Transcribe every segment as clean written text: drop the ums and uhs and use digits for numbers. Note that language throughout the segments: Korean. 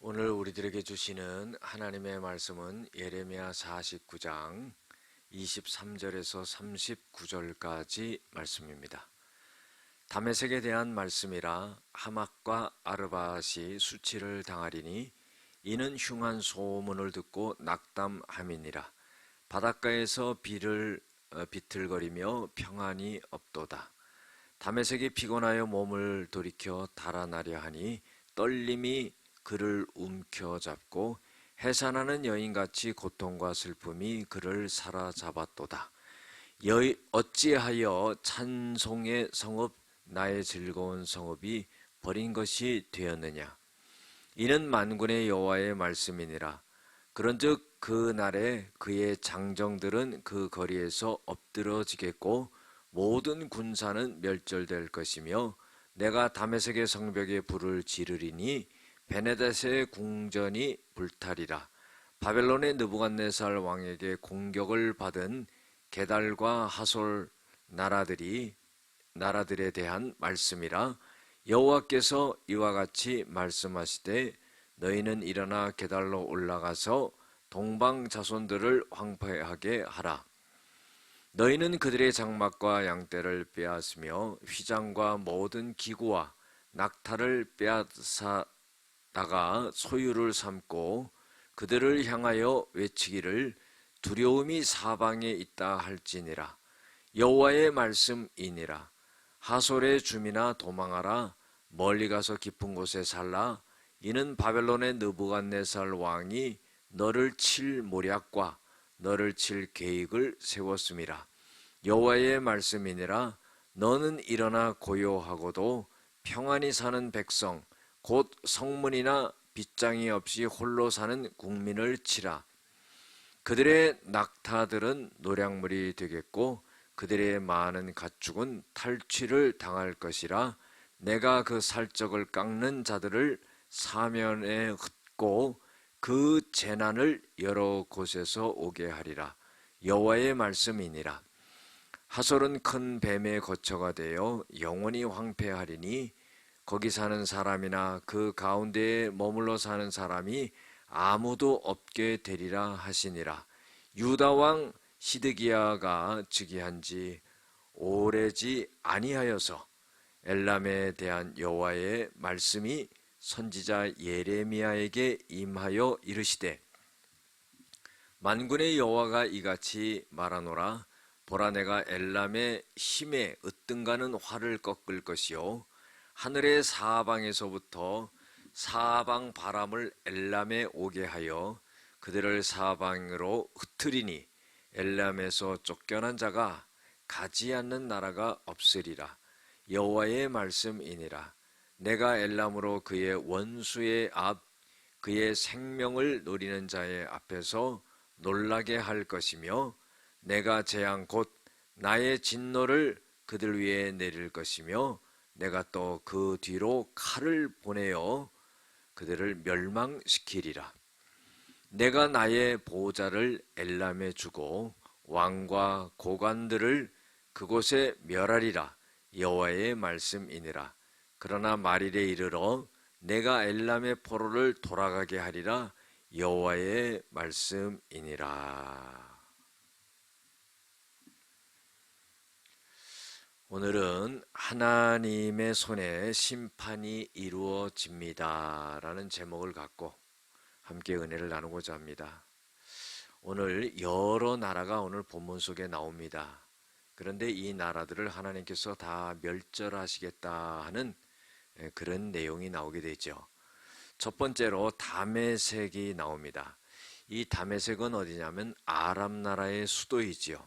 오늘 우리들에게 주시는 하나님의 말씀은 예레미야 49장 23절에서 39절까지 말씀입니다. 다메섹에 대한 말씀이라. 하맛과 아르밧이 수치를 당하리니 이는 흉한 소문을 듣고 낙담함이니라. 바닷가에서 비틀거리며 평안이 없도다. 다메섹이 피곤하여 몸을 돌이켜 달아나려 하니 떨림이 그를 움켜잡고 해산하는 여인같이 고통과 슬픔이 그를 사로잡았도다. 어찌하여 찬송의 성읍, 나의 즐거운 성읍이 버린 것이 되었느냐. 이는 만군의 여호와의 말씀이니라. 그런즉 그 날에 그의 장정들은 그 거리에서 엎드러지겠고 모든 군사는 멸절될 것이며 내가 다메섹의 성벽에 불을 지르리니 베네닷의 궁전이 불타리라. 바벨론의 느부갓네살 왕에게 공격을 받은 게달과 하솔 나라들에 대한 말씀이라. 여호와께서 이와 같이 말씀하시되 너희는 일어나 게달로 올라가서 동방 자손들을 황폐하게 하라. 너희는 그들의 장막과 양떼를 빼앗으며 휘장과 모든 기구와 낙타를 빼앗아 다가 소유를 삼고 그들을 향하여 외치기를 두려움이 사방에 있다 할지니라. 여호와의 말씀이니라. 하솔의 주민아 도망하라. 멀리 가서 깊은 곳에 살라. 이는 바벨론의 느부갓네살 왕이 너를 칠 모략과 너를 칠 계획을 세웠음이라. 여호와의 말씀이니라. 너는 일어나 고요하고도 평안히 사는 백성 곧 성문이나 빗장이 없이 홀로 사는 국민을 치라. 그들의 낙타들은 노략물이 되겠고 그들의 많은 가축은 탈취를 당할 것이라. 내가 그 살적을 깎는 자들을 사면에 흩고 그 재난을 여러 곳에서 오게 하리라. 여호와의 말씀이니라. 하솔은 큰 뱀의 거처가 되어 영원히 황폐하리니 거기 사는 사람이나 그 가운데에 머물러 사는 사람이 아무도 없게 되리라 하시니라. 유다 왕 시드기야가 즉위한 지 오래지 아니하여서 엘람에 대한 여호와의 말씀이 선지자 예레미야에게 임하여 이르시되 만군의 여호와가 이같이 말하노라. 보라, 내가 엘람의 힘에 으뜸가는 활을 꺾을 것이요 하늘의 사방에서부터 사방 바람을 엘람에 오게 하여 그들을 사방으로 흩트리니 엘람에서 쫓겨난 자가 가지 않는 나라가 없으리라. 여호와의 말씀이니라. 내가 엘람으로 그의 원수의 앞 그의 생명을 노리는 자의 앞에서 놀라게 할 것이며 내가 재앙 곧 나의 진노를 그들 위에 내릴 것이며 내가 또 그 뒤로 칼을 보내어 그들을 멸망시키리라. 내가 나의 보호자를 엘람에 주고 왕과 고관들을 그곳에 멸하리라. 여호와의 말씀이니라. 그러나 말일에 이르러 내가 엘람의 포로를 돌아가게 하리라. 여호와의 말씀이니라. 오늘은 하나님의 손에 심판이 이루어집니다 라는 제목을 갖고 함께 은혜를 나누고자 합니다. 오늘 여러 나라가 오늘 본문 속에 나옵니다. 그런데 이 나라들을 하나님께서 다 멸절하시겠다 하는 그런 내용이 나오게 되죠. 첫 번째로 다메섹이 나옵니다. 이 다메섹은 어디냐면 아람 나라의 수도이지요.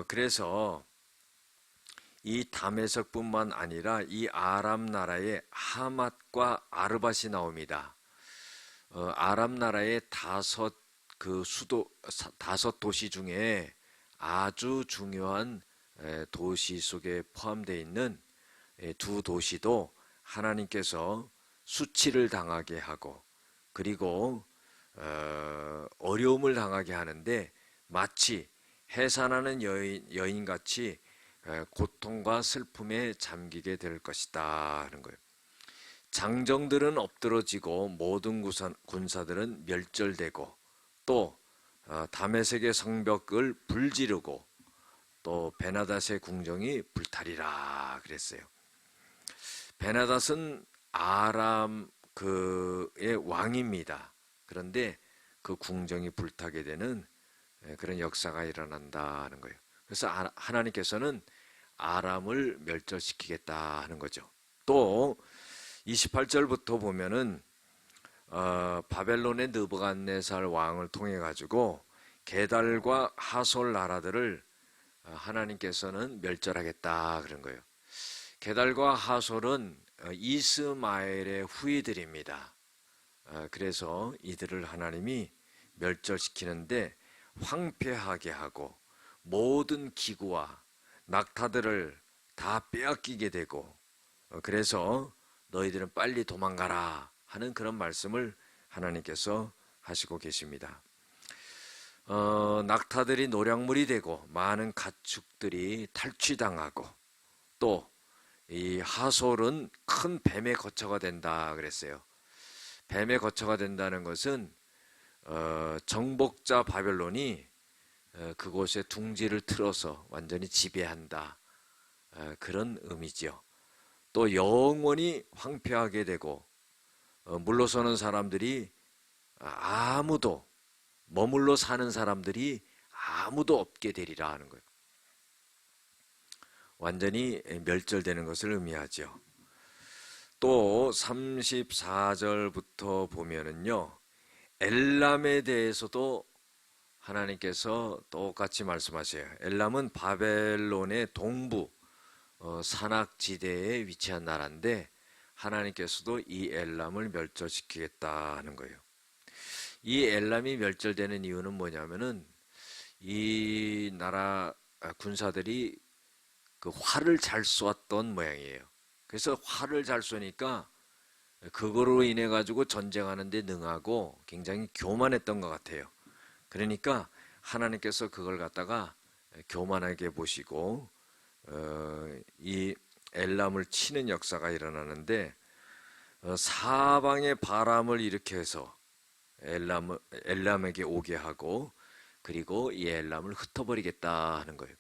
그래서 이 다메섹뿐만 아니라 이 아람 나라의 하맛과 아르밧이 나옵니다. 아람 나라의 다섯 도시 중에 아주 중요한 도시 속에 포함되어 있는 두 도시도 하나님께서 수치를 당하게 하고 그리고 어려움을 당하게 하는데 마치 해산하는 여인같이 고통과 슬픔에 잠기게 될 것이다 하는 거예요. 장정들은 엎드러지고 모든 군사들은 멸절되고 또 다메섹의 성벽을 불지르고 또 베나닷의 궁정이 불타리라 그랬어요. 베나닷은 아람 그의 왕입니다. 그런데 그 궁정이 불타게 되는 그런 역사가 일어난다는 거예요. 그래서 하나님께서는 아람을 멸절시키겠다 하는 거죠. 또 28절부터 보면은 바벨론의 느부갓네살 왕을 통해 가지고 게달과 하솔 나라들을 하나님께서는 멸절하겠다 그런 거예요. 게달과 하솔은 이스마엘의 후예들입니다. 그래서 이들을 하나님이 멸절시키는데 황폐하게 하고 모든 기구와 낙타들을 다 빼앗기게 되고 그래서 너희들은 빨리 도망가라 하는 그런 말씀을 하나님께서 하시고 계십니다. 낙타들이 노략물이 되고 많은 가축들이 탈취당하고 또 이 하솔은 큰 뱀의 거처가 된다 그랬어요. 뱀의 거처가 된다는 것은 정복자 바벨론이 그곳에 둥지를 틀어서 완전히 지배한다 그런 의미지요. 또 영원히 황폐하게 되고 물러서는 사람들이 아무도 머물러 사는 사람들이 아무도 없게 되리라 하는 거예요. 완전히 멸절되는 것을 의미하죠. 또 34절부터 보면은요, 엘람에 대해서도 하나님께서 똑같이 말씀하세요. 엘람은 바벨론의 동부 산악지대에 위치한 나라인데 하나님께서도 이 엘람을 멸절시키겠다 하는 거예요. 이 엘람이 멸절되는 이유는 뭐냐면은 이 나라 군사들이 그 활을 잘 쏘았던 모양이에요. 그래서 활을 잘 쏘니까 그거로 인해 가지고 전쟁하는 데 능하고 굉장히 교만했던 것 같아요. 그러니까 하나님께서 그걸 갖다가 교만하게 보시고 이 엘람을 치는 역사가 일어나는데 사방에 바람을 일으켜서 엘람에게 오게 하고 그리고 이 엘람을 흩어버리겠다 하는 거예요.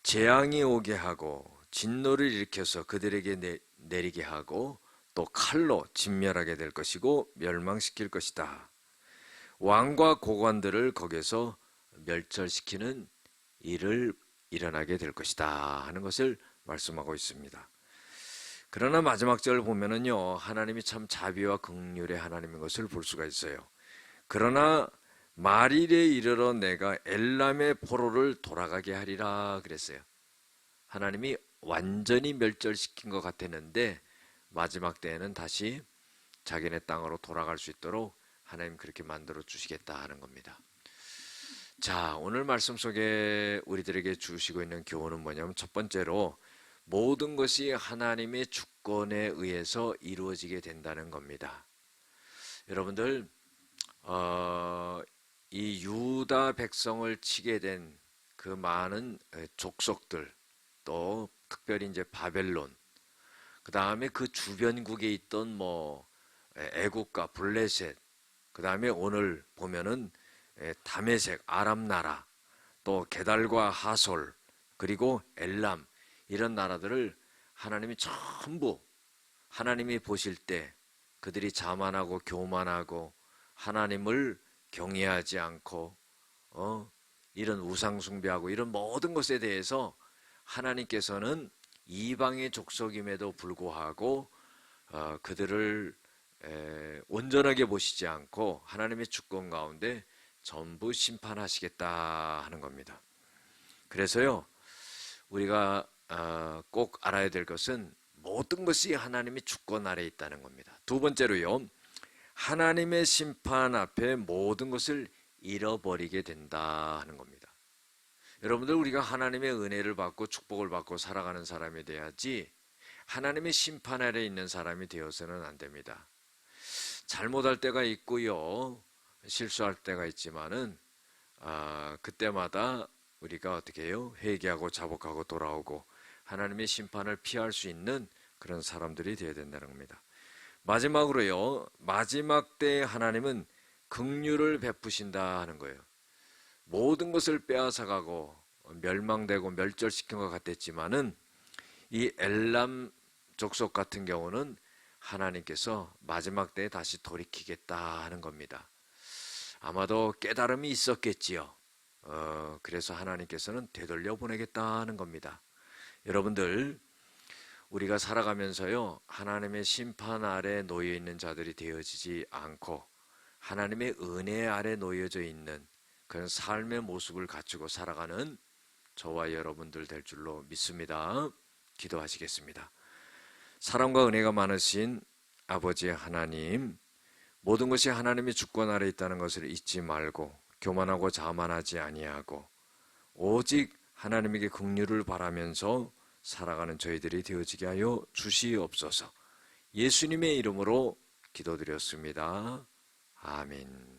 재앙이 오게 하고 진노를 일으켜서 그들에게 내리게 하고 또 칼로 진멸하게 될 것이고 멸망시킬 것이다. 왕과 고관들을 거기서 멸절시키는 일을 일어나게 될 것이다 하는 것을 말씀하고 있습니다. 그러나 마지막 절을 보면은요, 하나님이 참 자비와 긍휼의 하나님인 것을 볼 수가 있어요. 그러나 말일에 이르러 내가 엘람의 포로를 돌아가게 하리라 그랬어요. 하나님이 완전히 멸절시킨 것 같았는데 마지막 때에는 다시 자기네 땅으로 돌아갈 수 있도록 하나님 그렇게 만들어 주시겠다 하는 겁니다. 자, 오늘 말씀 속에 우리들에게 주시고 있는 교훈은 뭐냐면 첫 번째로 모든 것이 하나님의 주권에 의해서 이루어지게 된다는 겁니다. 여러분들 이 유다 백성을 치게 된 그 많은 족속들 또 특별히 이제 바벨론 그 다음에 그 주변국에 있던 뭐 애국과 블레셋 그 다음에 오늘 보면은 다메섹 아람 나라 또 게달과 하솔 그리고 엘람 이런 나라들을 하나님이 전부 하나님이 보실 때 그들이 자만하고 교만하고 하나님을 경외하지 않고 이런 우상 숭배하고 이런 모든 것에 대해서 하나님께서는 이방의 족속임에도 불구하고 그들을 온전하게 보시지 않고 하나님의 주권 가운데 전부 심판하시겠다 하는 겁니다. 그래서요 우리가 꼭 알아야 될 것은 모든 것이 하나님의 주권 아래에 있다는 겁니다. 두 번째로요 하나님의 심판 앞에 모든 것을 잃어버리게 된다 하는 겁니다. 여러분들 우리가 하나님의 은혜를 받고 축복을 받고 살아가는 사람이 돼야지 하나님의 심판 아래에 있는 사람이 되어서는 안 됩니다. 잘못할 때가 있고요 실수할 때가 있지만은 그때마다 우리가 어떻게 해요? 회개하고 자복하고 돌아오고 하나님의 심판을 피할 수 있는 그런 사람들이 되어야 된다는 겁니다. 마지막으로요, 마지막 때에 하나님은 긍휼을 베푸신다 하는 거예요. 모든 것을 빼앗아가고 멸망되고 멸절시킨 것 같았지만은 이 엘람 족속 같은 경우는 하나님께서 마지막 때에 다시 돌이키겠다 하는 겁니다. 아마도 깨달음이 있었겠지요. 그래서 하나님께서는 되돌려 보내겠다 하는 겁니다. 여러분들, 우리가 살아가면서요, 하나님의 심판 아래 놓여 있는 자들이 되어지지 않고 하나님의 은혜 아래 놓여져 있는 그런 삶의 모습을 갖추고 살아가는 저와 여러분들 될 줄로 믿습니다. 기도하시겠습니다. 사랑과 은혜가 많으신 아버지 하나님, 모든 것이 하나님의 주권 아래 있다는 것을 잊지 말고 교만하고 자만하지 아니하고 오직 하나님에게 긍휼을 바라면서 살아가는 저희들이 되어지게 하여 주시옵소서. 예수님의 이름으로 기도드렸습니다. 아멘.